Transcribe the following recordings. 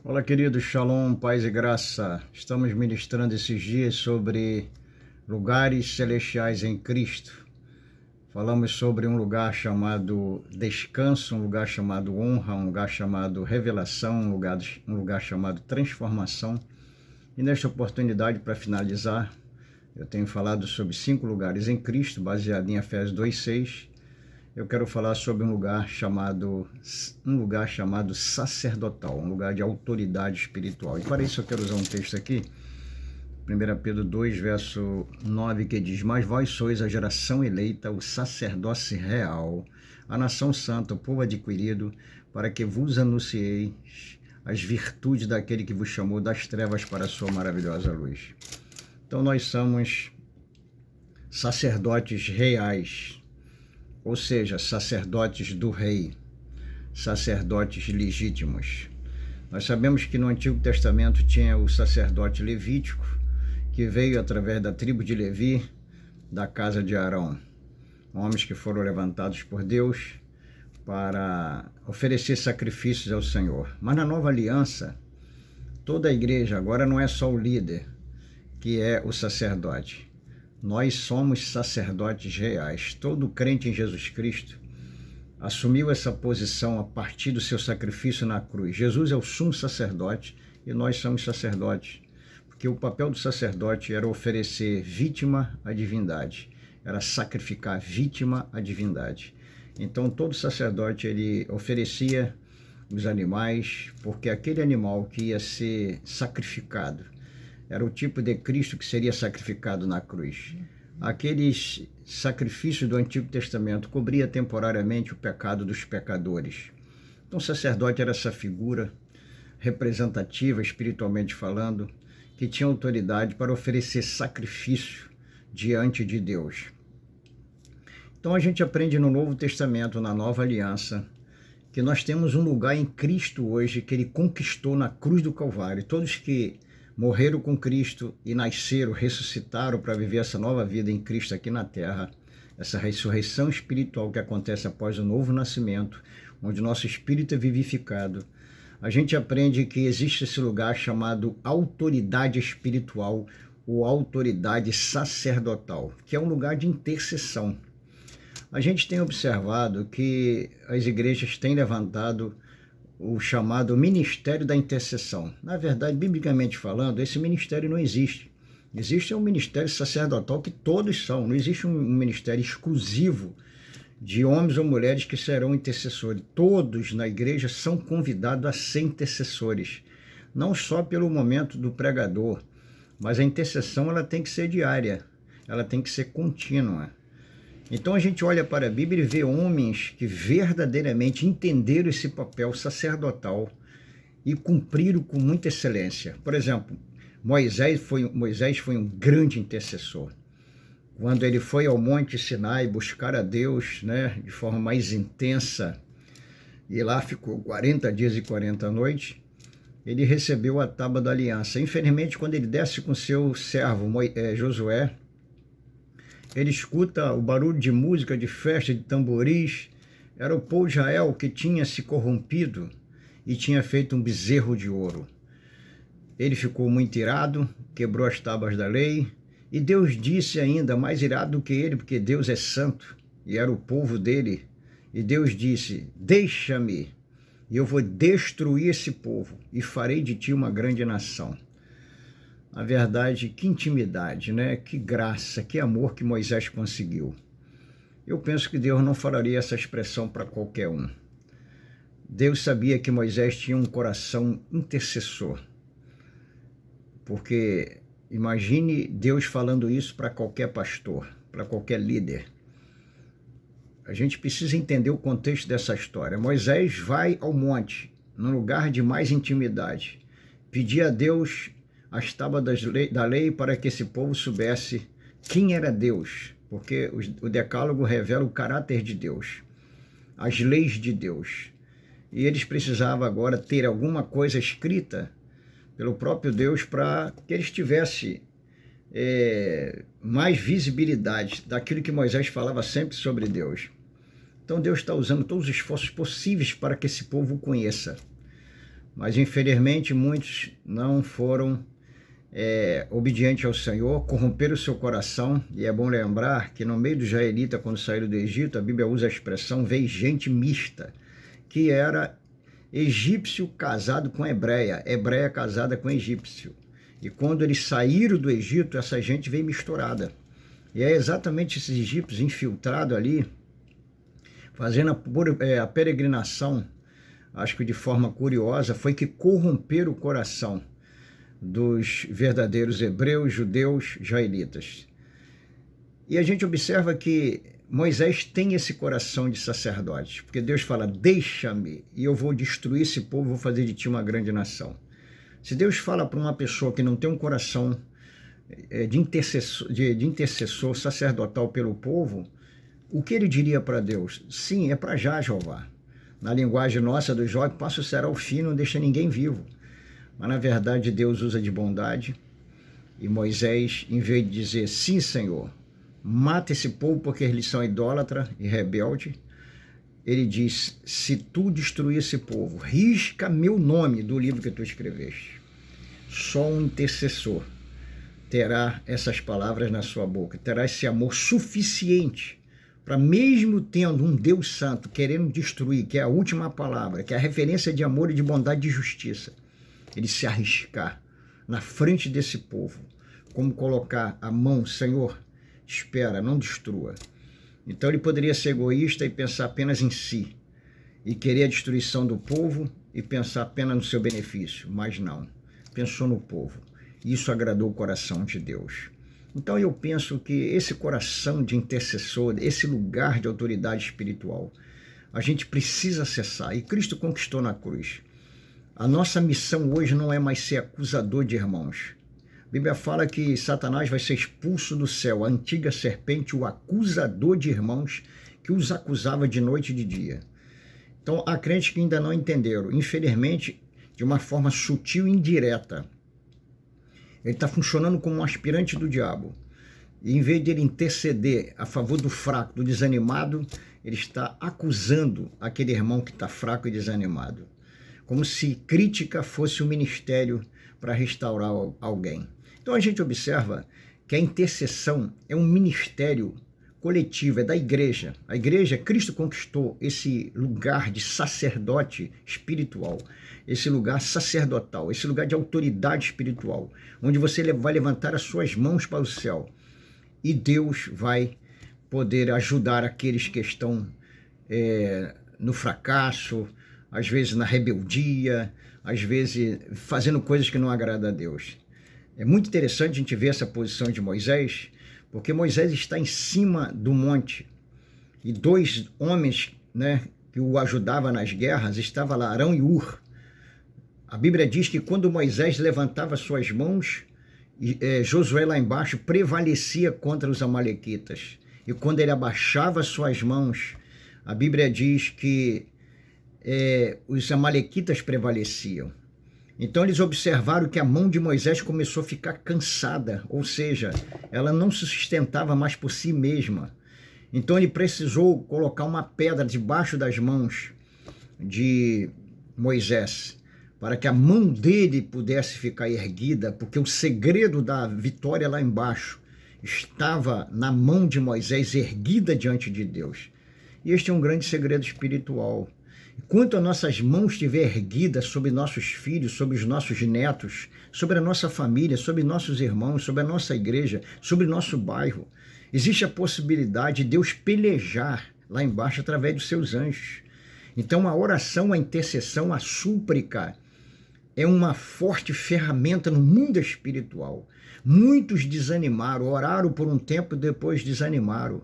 Olá, querido, Shalom, paz e graça. Estamos ministrando esses dias sobre lugares celestiais em Cristo. Falamos sobre um lugar chamado descanso, um lugar chamado honra, um lugar chamado revelação, um lugar chamado transformação. E nesta oportunidade, para finalizar, eu tenho falado sobre 5 lugares em Cristo, baseado em Efésios 2:6. Eu quero falar sobre um lugar chamado sacerdotal, um lugar de autoridade espiritual. E para isso eu quero usar um texto aqui, 1 Pedro 2, verso 9, que diz: Mas vós sois a geração eleita, o sacerdócio real, a nação santa, o povo adquirido, para que vos anuncieis as virtudes daquele que vos chamou das trevas para a sua maravilhosa luz. Então nós somos sacerdotes reais, ou seja, sacerdotes do rei, sacerdotes legítimos. Nós sabemos que no Antigo Testamento tinha o sacerdote levítico, que veio através da tribo de Levi, da casa de Arão. Homens que foram levantados por Deus para oferecer sacrifícios ao Senhor. Mas na nova aliança, toda a igreja agora não é só o líder, que é o sacerdote. Nós somos sacerdotes reais. Todo crente em Jesus Cristo assumiu essa posição a partir do seu sacrifício na cruz. Jesus é o sumo sacerdote e nós somos sacerdotes, porque o papel do sacerdote era oferecer vítima à divindade, era sacrificar vítima à divindade. Então todo sacerdote ele oferecia os animais, porque aquele animal que ia ser sacrificado era o tipo de Cristo que seria sacrificado na cruz. Aqueles sacrifícios do Antigo Testamento cobria temporariamente o pecado dos pecadores. Então o sacerdote era essa figura representativa, espiritualmente falando, que tinha autoridade para oferecer sacrifício diante de Deus. Então a gente aprende no Novo Testamento, na Nova Aliança, que nós temos um lugar em Cristo hoje que ele conquistou na cruz do Calvário. Todos que morreram com Cristo e nasceram, ressuscitaram para viver essa nova vida em Cristo aqui na terra, essa ressurreição espiritual que acontece após o novo nascimento, onde nosso espírito é vivificado. A gente aprende que existe esse lugar chamado autoridade espiritual ou autoridade sacerdotal, que é um lugar de intercessão. A gente tem observado que as igrejas têm levantado o chamado Ministério da Intercessão. Na verdade, biblicamente falando, esse ministério não existe. Existe um ministério sacerdotal que todos são. Não existe um ministério exclusivo de homens ou mulheres que serão intercessores. Todos na igreja são convidados a ser intercessores. Não só pelo momento do pregador, mas a intercessão ela tem que ser diária. Ela tem que ser contínua. Então a gente olha para a Bíblia e vê homens que verdadeiramente entenderam esse papel sacerdotal e cumpriram com muita excelência. Por exemplo, Moisés foi um grande intercessor. Quando ele foi ao Monte Sinai buscar a Deus, de forma mais intensa, e lá ficou 40 dias e 40 noites, ele recebeu a tábua da aliança. Infelizmente, quando ele desce com seu servo Josué, ele escuta o barulho de música, de festa, de tamboris. Era o povo de Israel que tinha se corrompido e tinha feito um bezerro de ouro. Ele ficou muito irado, quebrou as tábuas da lei, e Deus disse ainda, mais irado do que ele, porque Deus é santo, e era o povo dele, e Deus disse: deixa-me, e eu vou destruir esse povo, e farei de ti uma grande nação. Na verdade, que intimidade, que graça, que amor que Moisés conseguiu. Eu penso que Deus não falaria essa expressão para qualquer um. Deus sabia que Moisés tinha um coração intercessor. Porque imagine Deus falando isso para qualquer pastor, para qualquer líder. A gente precisa entender o contexto dessa história. Moisés vai ao monte, num lugar de mais intimidade, pedir a Deus as tábuas da lei para que esse povo soubesse quem era Deus, porque o decálogo revela o caráter de Deus, as leis de Deus. E eles precisavam agora ter alguma coisa escrita pelo próprio Deus para que eles tivessem mais visibilidade daquilo que Moisés falava sempre sobre Deus. Então Deus está usando todos os esforços possíveis para que esse povo o conheça. Mas infelizmente muitos não foram obedientes ao Senhor, corromperam o seu coração. E é bom lembrar que no meio dos israelitas, quando saíram do Egito, a Bíblia usa a expressão veio gente mista, que era egípcio casado com hebreia, hebreia casada com egípcio. E quando eles saíram do Egito, essa gente veio misturada. E é exatamente esses egípcios infiltrados ali, fazendo a peregrinação, acho que de forma curiosa, foi que corromperam o coração dos verdadeiros hebreus, judeus, israelitas. E a gente observa que Moisés tem esse coração de sacerdote, porque Deus fala, deixa-me e eu vou destruir esse povo, vou fazer de ti uma grande nação. Se Deus fala para uma pessoa que não tem um coração de intercessor sacerdotal pelo povo, o que ele diria para Deus? Sim, é para já, Jeová. Na linguagem nossa do Jó, passo será o fim, não deixa ninguém vivo. Mas na verdade Deus usa de bondade, e Moisés, em vez de dizer, sim, Senhor, mata esse povo porque eles são idólatra e rebelde, ele diz, se tu destruir esse povo, risca meu nome do livro que tu escreveste. Só um intercessor terá essas palavras na sua boca, terá esse amor suficiente para, mesmo tendo um Deus santo querendo destruir, que é a última palavra, que é a referência de amor e de bondade e de justiça, ele se arriscar na frente desse povo, como colocar a mão, Senhor, espera, não destrua. Então ele poderia ser egoísta e pensar apenas em si, e querer a destruição do povo e pensar apenas no seu benefício, mas não, pensou no povo. Isso agradou o coração de Deus. Então eu penso que esse coração de intercessor, esse lugar de autoridade espiritual, a gente precisa acessar, e Cristo conquistou na cruz. A nossa missão hoje não é mais ser acusador de irmãos. A Bíblia fala que Satanás vai ser expulso do céu, a antiga serpente, o acusador de irmãos, que os acusava de noite e de dia. Então há crentes que ainda não entenderam, infelizmente, de uma forma sutil e indireta. Ele está funcionando como um aspirante do diabo. E em vez de ele interceder a favor do fraco, do desanimado, ele está acusando aquele irmão que está fraco e desanimado. Como se crítica fosse um ministério para restaurar alguém. Então a gente observa que a intercessão é um ministério coletivo, é da igreja. A igreja, Cristo conquistou esse lugar de sacerdote espiritual, esse lugar sacerdotal, esse lugar de autoridade espiritual, onde você vai levantar as suas mãos para o céu e Deus vai poder ajudar aqueles que estão no fracasso, às vezes na rebeldia, às vezes fazendo coisas que não agradam a Deus. É muito interessante a gente ver essa posição de Moisés, porque Moisés está em cima do monte e dois homens, que o ajudavam nas guerras, estavam lá, Arão e Hur. A Bíblia diz que quando Moisés levantava suas mãos, Josué lá embaixo prevalecia contra os amalequitas. E quando ele abaixava suas mãos, a Bíblia diz que os amalequitas prevaleciam. Então eles observaram que a mão de Moisés começou a ficar cansada, ou seja, ela não se sustentava mais por si mesma. Então ele precisou colocar uma pedra debaixo das mãos de Moisés, para que a mão dele pudesse ficar erguida, porque o segredo da vitória lá embaixo estava na mão de Moisés erguida diante de Deus. E este é um grande segredo espiritual. Enquanto as nossas mãos estiverem erguidas sobre nossos filhos, sobre os nossos netos, sobre a nossa família, sobre nossos irmãos, sobre a nossa igreja, sobre o nosso bairro, existe a possibilidade de Deus pelejar lá embaixo através dos seus anjos. Então a oração, a intercessão, a súplica é uma forte ferramenta no mundo espiritual. Muitos desanimaram, oraram por um tempo e depois desanimaram.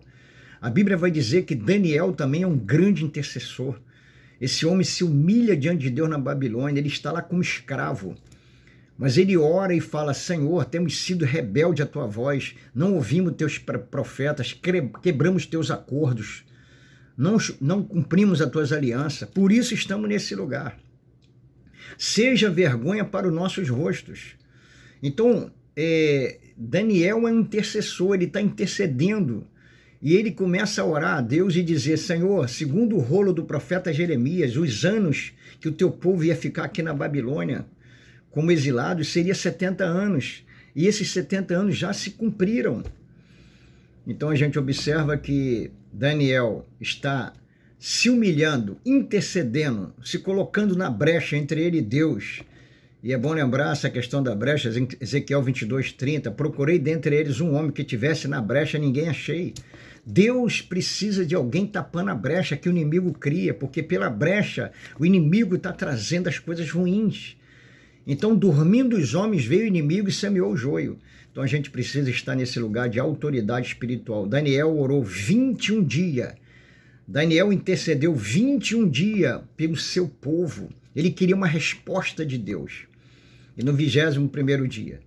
A Bíblia vai dizer que Daniel também é um grande intercessor. Esse homem se humilha diante de Deus na Babilônia, ele está lá como escravo. Mas ele ora e fala, Senhor, temos sido rebelde à tua voz, não ouvimos teus profetas, quebramos teus acordos, não cumprimos as tuas alianças, por isso estamos nesse lugar. Seja vergonha para os nossos rostos. Então, Daniel é um intercessor, ele está intercedendo. E ele começa a orar a Deus e dizer: Senhor, segundo o rolo do profeta Jeremias, os anos que o teu povo ia ficar aqui na Babilônia como exilados seria 70 anos. E esses 70 anos já se cumpriram. Então a gente observa que Daniel está se humilhando, intercedendo, se colocando na brecha entre ele e Deus. E é bom lembrar essa questão da brecha, Ezequiel 22:30, procurei dentre eles um homem que tivesse na brecha, ninguém achei. Deus precisa de alguém tapando a brecha que o inimigo cria, porque pela brecha o inimigo está trazendo as coisas ruins. Então, dormindo os homens, veio o inimigo e semeou o joio. Então a gente precisa estar nesse lugar de autoridade espiritual. Daniel orou 21 dias. Daniel intercedeu 21 dias pelo seu povo. Ele queria uma resposta de Deus. E no 21º dia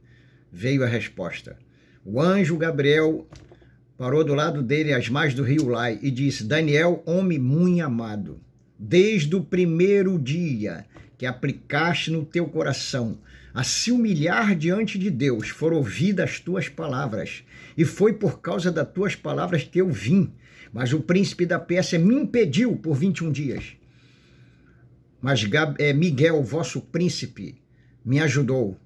veio a resposta. O anjo Gabriel parou do lado dele às margens do rio Ulai e disse: Daniel, homem muito amado, desde o primeiro dia que aplicaste no teu coração a se humilhar diante de Deus, foram ouvidas as tuas palavras, e foi por causa das tuas palavras que eu vim. Mas o príncipe da Pérsia me impediu por 21 dias. Mas Miguel, vosso príncipe, me ajudou.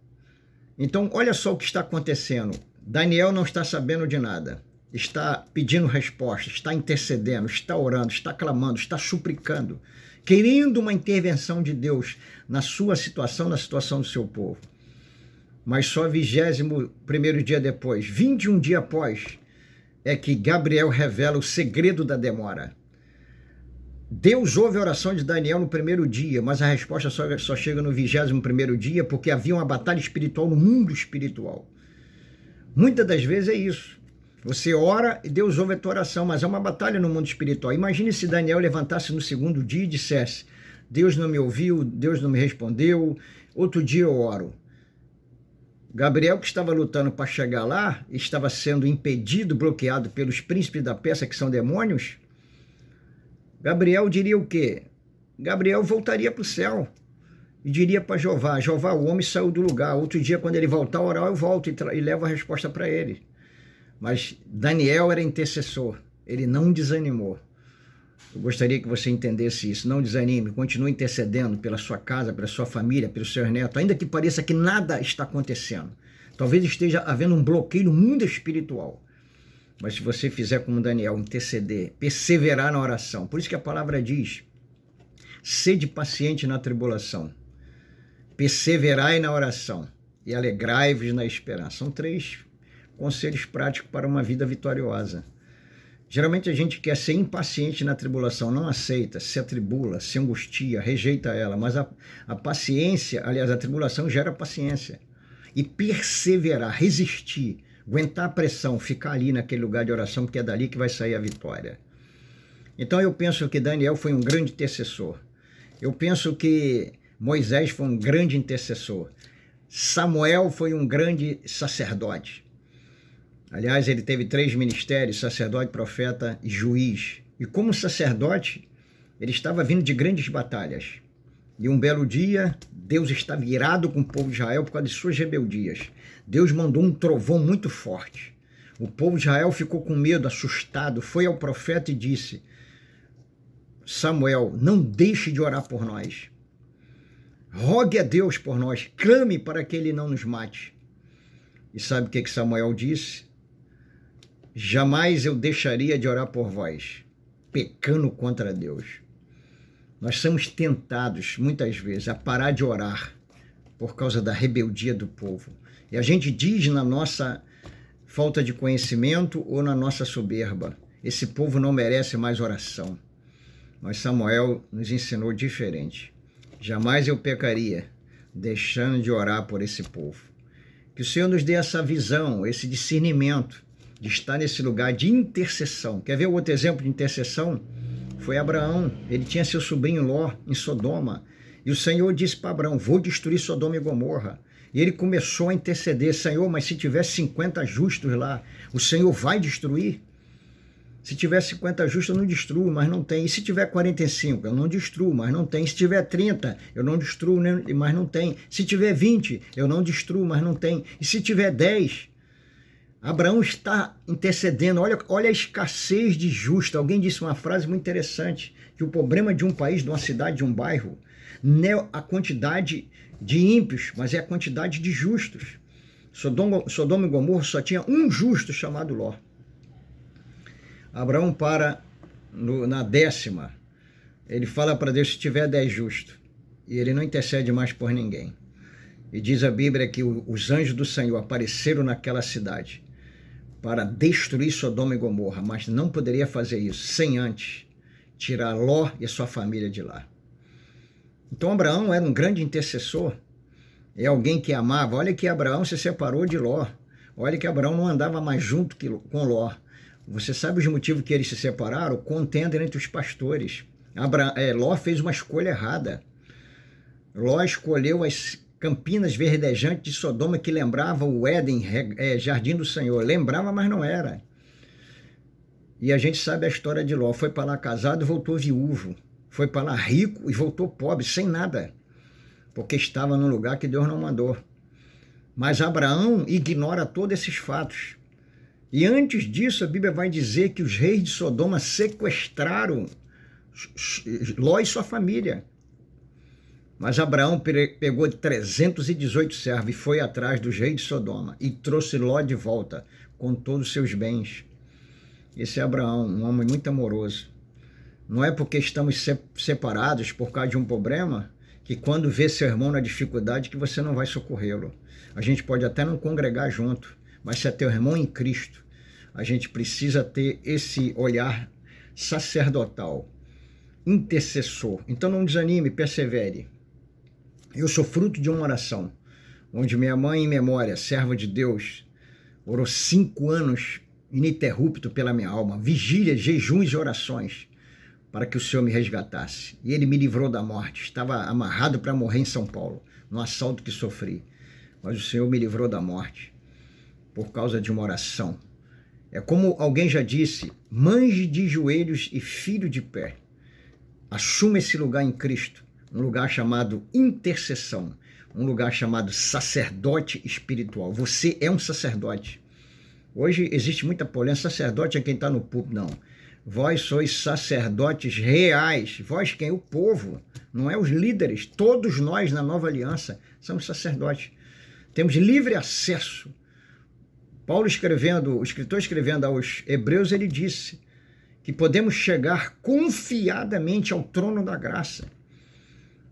Então, olha só o que está acontecendo. Daniel não está sabendo de nada. Está pedindo resposta, está intercedendo, está orando, está clamando, está suplicando, querendo uma intervenção de Deus na sua situação, na situação do seu povo. Mas só 21º dia depois, 21 dias após, é que Gabriel revela o segredo da demora. Deus ouve a oração de Daniel no primeiro dia, mas a resposta só chega no 21º dia, porque havia uma batalha espiritual no mundo espiritual. Muitas das vezes é isso. Você ora e Deus ouve a tua oração, mas é uma batalha no mundo espiritual. Imagine se Daniel levantasse no segundo dia e dissesse: Deus não me ouviu, Deus não me respondeu, outro dia eu oro. Gabriel, que estava lutando para chegar lá, estava sendo impedido, bloqueado pelos príncipes da Pérsia, que são demônios. Gabriel diria o quê? Gabriel voltaria para o céu e diria para Jeová: Jeová, o homem saiu do lugar, outro dia quando ele voltar a orar, eu volto e levo a resposta para ele. Mas Daniel era intercessor, ele não desanimou. Eu gostaria que você entendesse isso, não desanime, continue intercedendo pela sua casa, pela sua família, pelos seus netos, ainda que pareça que nada está acontecendo. Talvez esteja havendo um bloqueio no mundo espiritual. Mas se você fizer como Daniel, interceder, perseverar na oração, por isso que a palavra diz: sede paciente na tribulação, perseverai na oração e alegrai-vos na esperança. São 3 conselhos práticos para uma vida vitoriosa. Geralmente a gente quer ser impaciente na tribulação, não aceita, se atribula, se angustia, rejeita ela, mas a paciência, aliás, a tribulação gera paciência. E perseverar, resistir, aguentar a pressão, ficar ali naquele lugar de oração, porque é dali que vai sair a vitória. Então eu penso que Daniel foi um grande intercessor. Eu penso que Moisés foi um grande intercessor. Samuel foi um grande sacerdote. Aliás, ele teve 3 ministérios: sacerdote, profeta e juiz. E como sacerdote, ele estava vindo de grandes batalhas. E um belo dia, Deus estava irado com o povo de Israel por causa de suas rebeldias. Deus mandou um trovão muito forte. O povo de Israel ficou com medo, assustado, foi ao profeta e disse: Samuel, não deixe de orar por nós. Rogue a Deus por nós, clame para que ele não nos mate. E sabe o que Samuel disse? Jamais eu deixaria de orar por vós, pecando contra Deus. Nós somos tentados, muitas vezes, a parar de orar por causa da rebeldia do povo. E a gente diz na nossa falta de conhecimento ou na nossa soberba: esse povo não merece mais oração. Mas Samuel nos ensinou diferente. Jamais eu pecaria deixando de orar por esse povo. Que o Senhor nos dê essa visão, esse discernimento de estar nesse lugar de intercessão. Quer ver o outro exemplo de intercessão? Foi Abraão. Ele tinha seu sobrinho Ló em Sodoma. E o Senhor disse para Abraão: vou destruir Sodoma e Gomorra. E ele começou a interceder: Senhor, mas se tiver 50 justos lá, o Senhor vai destruir? Se tiver 50 justos, eu não destruo, mas não tem. E se tiver 45, eu não destruo, mas não tem. Se tiver 30, eu não destruo, mas não tem. Se tiver 20, eu não destruo, mas não tem. E se tiver 10, Abraão está intercedendo. Olha a escassez de justo. Alguém disse uma frase muito interessante, que o problema de um país, de uma cidade, de um bairro, não é a quantidade de ímpios, mas é a quantidade de justos. Sodoma e Gomorra só tinha um justo chamado Ló. Abraão para na 10ª. Ele fala para Deus, se tiver 10 justos. E ele não intercede mais por ninguém. E diz a Bíblia que os anjos do Senhor apareceram naquela cidade para destruir Sodoma e Gomorra, mas não poderia fazer isso sem antes tirar Ló e a sua família de lá. Então Abraão era um grande intercessor, é alguém que amava. Olha que Abraão se separou de Ló, olha que Abraão não andava mais junto com Ló. Você sabe os motivos que eles se separaram? Contenda entre os pastores. Ló fez uma escolha errada. Ló escolheu as campinas verdejantes de Sodoma, que lembrava o Éden, jardim do Senhor. Lembrava, mas não era. E a gente sabe a história de Ló. Foi para lá casado e voltou viúvo. Foi para lá rico e voltou pobre, sem nada. Porque estava num lugar que Deus não mandou. Mas Abraão ignora todos esses fatos. E antes disso, a Bíblia vai dizer que os reis de Sodoma sequestraram Ló e sua família. Mas Abraão pegou 318 servos e foi atrás dos reis de Sodoma e trouxe Ló de volta com todos os seus bens. Esse é Abraão, um homem muito amoroso. Não é porque estamos separados por causa de um problema que quando vê seu irmão na dificuldade que você não vai socorrê-lo. A gente pode até não congregar junto, mas se é teu irmão em Cristo, a gente precisa ter esse olhar sacerdotal, intercessor. Então não desanime, persevere. Eu sou fruto de uma oração, onde minha mãe, em memória, serva de Deus, orou 5 anos ininterrupto pela minha alma, vigílias, jejuns e orações, para que o Senhor me resgatasse. E Ele me livrou da morte. Estava amarrado para morrer em São Paulo, no assalto que sofri. Mas o Senhor me livrou da morte, por causa de uma oração. É como alguém já disse, manje de joelhos e filho de pé. Assuma esse lugar em Cristo. Um lugar chamado intercessão, um lugar chamado sacerdote espiritual. Você é um sacerdote. Hoje existe muita polêmica, sacerdote é quem está no púlpito, não. Vós sois sacerdotes reais. Vós quem? O povo, não é os líderes. Todos nós na nova aliança somos sacerdotes. Temos livre acesso. Paulo escrevendo, o escritor escrevendo aos Hebreus, ele disse que podemos chegar confiadamente ao trono da graça.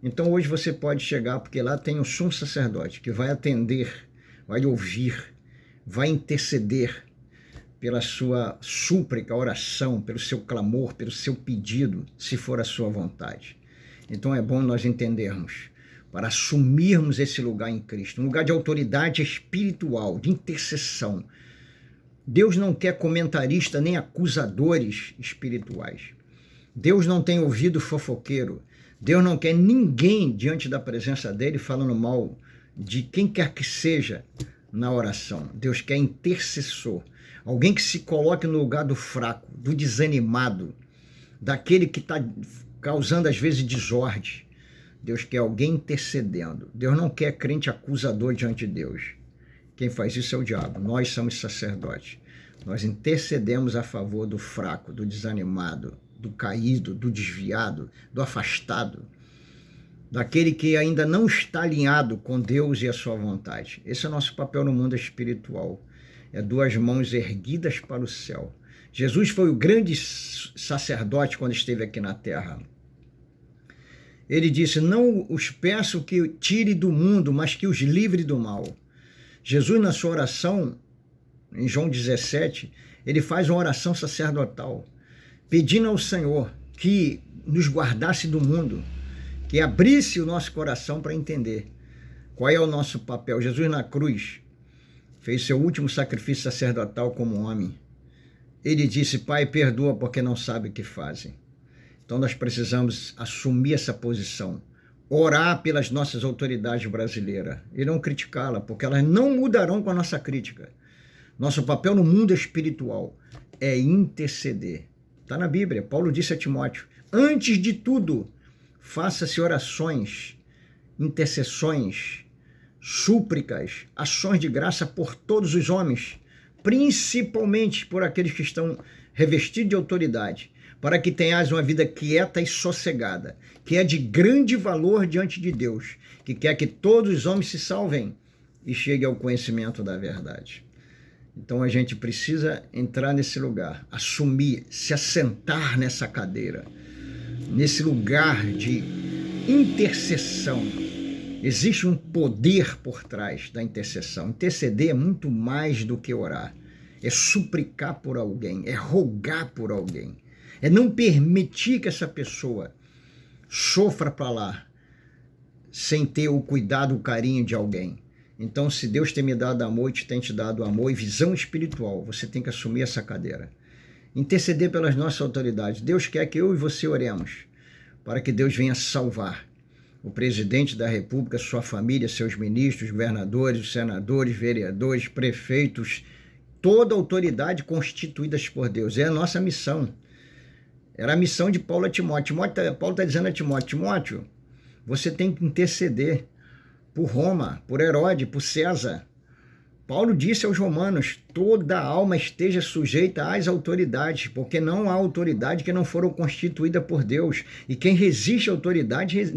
Então hoje você pode chegar, porque lá tem um sumo sacerdote que vai atender, vai ouvir, vai interceder pela sua súplica, oração, pelo seu clamor, pelo seu pedido, se for a sua vontade. Então é bom nós entendermos, para assumirmos esse lugar em Cristo, um lugar de autoridade espiritual, de intercessão. Deus não quer comentarista nem acusadores espirituais. Deus não tem ouvido fofoqueiro. Deus não quer ninguém diante da presença dele falando mal de quem quer que seja na oração. Deus quer intercessor, alguém que se coloque no lugar do fraco, do desanimado, daquele que está causando às vezes desordem. Deus quer alguém intercedendo. Deus não quer crente acusador diante de Deus. Quem faz isso é o diabo. Nós somos sacerdotes. Nós intercedemos a favor do fraco, do desanimado, do caído, do desviado, do afastado, daquele que ainda não está alinhado com Deus e a sua vontade. Esse é o nosso papel no mundo espiritual. É 2 mãos erguidas para o céu. Jesus foi o grande sacerdote quando esteve aqui na terra. Ele disse, não os peço que tire do mundo, mas que os livre do mal. Jesus, na sua oração, em João 17, ele faz uma oração sacerdotal, pedindo ao Senhor que nos guardasse do mundo, que abrisse o nosso coração para entender qual é o nosso papel. Jesus na cruz fez seu último sacrifício sacerdotal como homem. Ele disse, Pai, perdoa porque não sabe o que fazem. Então nós precisamos assumir essa posição, orar pelas nossas autoridades brasileiras e não criticá-las, porque elas não mudarão com a nossa crítica. Nosso papel no mundo espiritual é interceder. Está na Bíblia, Paulo disse a Timóteo, antes de tudo, faça-se orações, intercessões, súplicas, ações de graça por todos os homens, principalmente por aqueles que estão revestidos de autoridade, para que tenhas uma vida quieta e sossegada, que é de grande valor diante de Deus, que quer que todos os homens se salvem e cheguem ao conhecimento da verdade. Então a gente precisa entrar nesse lugar, assumir, se assentar nessa cadeira, nesse lugar de intercessão. Existe um poder por trás da intercessão. Interceder é muito mais do que orar. É suplicar por alguém, é rogar por alguém, é não permitir que essa pessoa sofra para lá, sem ter o cuidado, o carinho de alguém. Então, se Deus tem me dado amor e tem te dado amor e visão espiritual, você tem que assumir essa cadeira. Interceder pelas nossas autoridades. Deus quer que eu e você oremos, para que Deus venha salvar o presidente da República, sua família, seus ministros, governadores, senadores, vereadores, prefeitos, toda autoridade constituídas por Deus. É a nossa missão. Era a missão de Paulo a Timóteo. Paulo está dizendo a Timóteo, Timóteo, você tem que interceder por Roma, por Herodes, por César. Paulo disse aos romanos, toda alma esteja sujeita às autoridades, porque não há autoridade que não foram constituída por Deus. E quem resiste à autoridade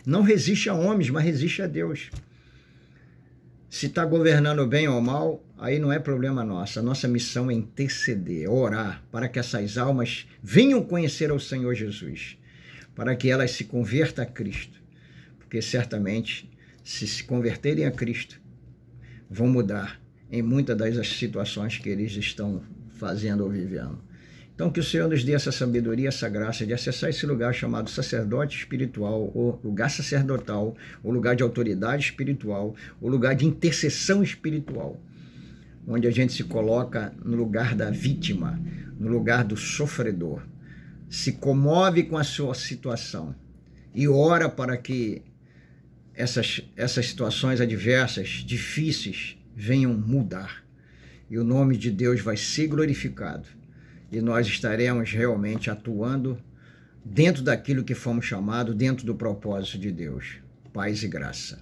não resiste a homens, mas resiste a Deus. Se está governando bem ou mal, aí não é problema nosso. A nossa missão é interceder, é orar, para que essas almas venham conhecer ao Senhor Jesus, para que elas se convertam a Cristo. Porque certamente, se converterem a Cristo, vão mudar em muitas das situações que eles estão fazendo ou vivendo. Então, que o Senhor nos dê essa sabedoria, essa graça de acessar esse lugar chamado sacerdote espiritual, ou lugar sacerdotal, o lugar de autoridade espiritual, o lugar de intercessão espiritual, onde a gente se coloca no lugar da vítima, no lugar do sofredor, se comove com a sua situação e ora para que essas situações adversas, difíceis, venham mudar. E o nome de Deus vai ser glorificado. E nós estaremos realmente atuando dentro daquilo que fomos chamados, dentro do propósito de Deus. Paz e graça.